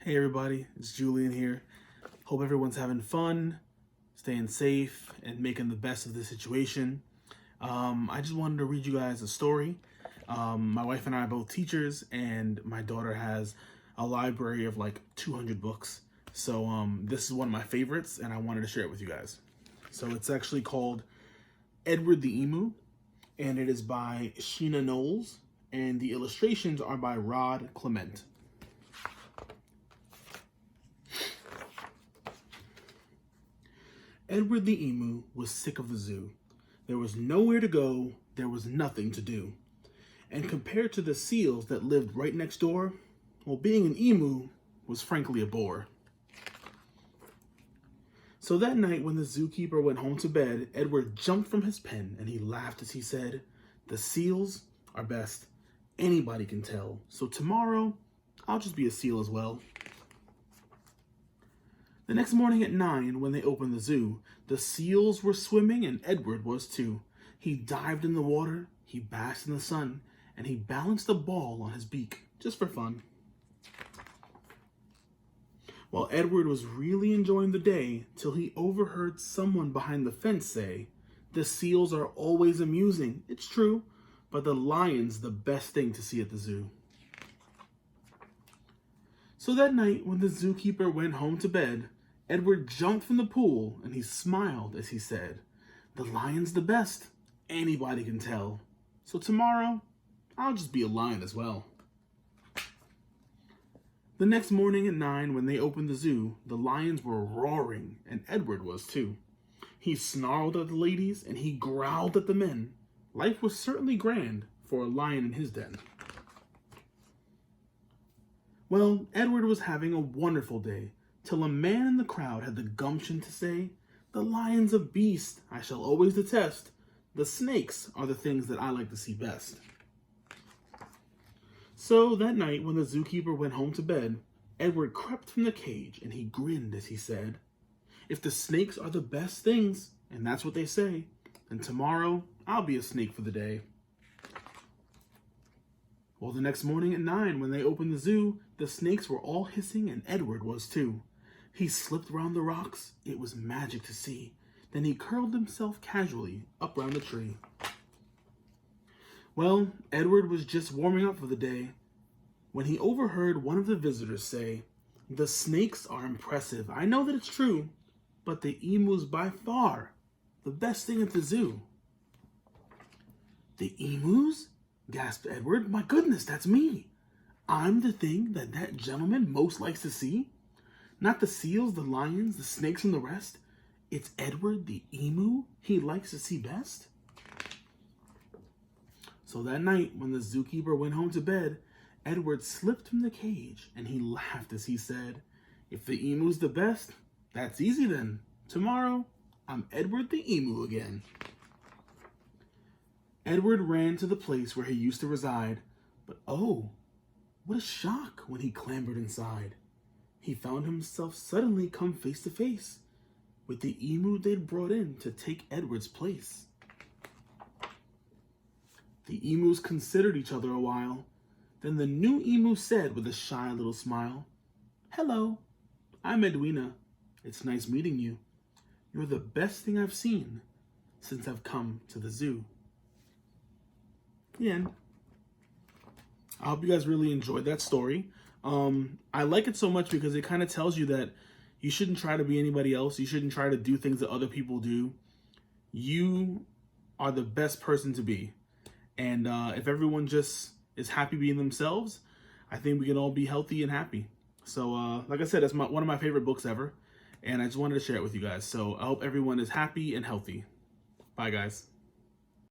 Hey everybody, it's Julian here. Hope everyone's having fun, staying safe, and making the best of the situation. I just wanted to read you guys a story. My wife and I are both teachers, and my daughter has a library of like 200 books. So this is one of my favorites, and I wanted to share it with you guys. So it's actually called Edward the Emu, and it is by Sheena Knowles, and the illustrations are by Rod Clement. Edward the Emu was sick of the zoo. There was nowhere to go, there was nothing to do. And compared to the seals that lived right next door, well, being an emu was frankly a bore. So that night when the zookeeper went home to bed, Edward jumped from his pen and he laughed as he said, "The seals are best. Anybody can tell. So tomorrow, I'll just be a seal as well." The next morning at 9, when they opened the zoo, the seals were swimming and Edward was too. He dived in the water, he basked in the sun, and he balanced a ball on his beak, just for fun. While Edward was really enjoying the day, till he overheard someone behind the fence say, "The seals are always amusing, it's true, but the lion's the best thing to see at the zoo." So that night, when the zookeeper went home to bed, Edward jumped from the pool and he smiled as he said, "The lion's the best. Anybody can tell. So tomorrow, I'll just be a lion as well." The next morning at 9, when they opened the zoo, the lions were roaring and Edward was too. He snarled at the ladies and he growled at the men. Life was certainly grand for a lion in his den. Well, Edward was having a wonderful day, till a man in the crowd had the gumption to say, "The lion's a beast I shall always detest. The snakes are the things that I like to see best." So that night when the zookeeper went home to bed, Edward crept from the cage and he grinned as he said, "If the snakes are the best things, and that's what they say, then tomorrow I'll be a snake for the day." Well, the next morning at 9, when they opened the zoo, the snakes were all hissing and Edward was too. He slipped round the rocks. It was magic to see. Then he curled himself casually up round the tree. Well, Edward was just warming up for the day when he overheard one of the visitors say, "The snakes are impressive. I know that it's true, but the emu's by far the best thing at the zoo." "The emus?" gasped Edward. "My goodness, that's me. I'm the thing that gentleman most likes to see. Not the seals, the lions, the snakes, and the rest. It's Edward the emu he likes to see best." So that night, when the zookeeper went home to bed, Edward slipped from the cage and he laughed as he said, "If the emu's the best, that's easy then. Tomorrow, I'm Edward the emu again." Edward ran to the place where he used to reside, but oh, what a shock when he clambered inside. He found himself suddenly come face to face with the emu they'd brought in to take Edward's place. The emus considered each other a while. Then the new emu said with a shy little smile, "Hello, I'm Edwina. It's nice meeting you. You're the best thing I've seen since I've come to the zoo." The end. I hope you guys really enjoyed that story. I like it so much because it kind of tells you that you shouldn't try to be anybody else. You shouldn't try to do things that other people do. You are the best person to be. And if everyone just is happy being themselves, I think we can all be healthy and happy. So like I said, that's one of my favorite books ever. And I just wanted to share it with you guys. So I hope everyone is happy and healthy. Bye, guys.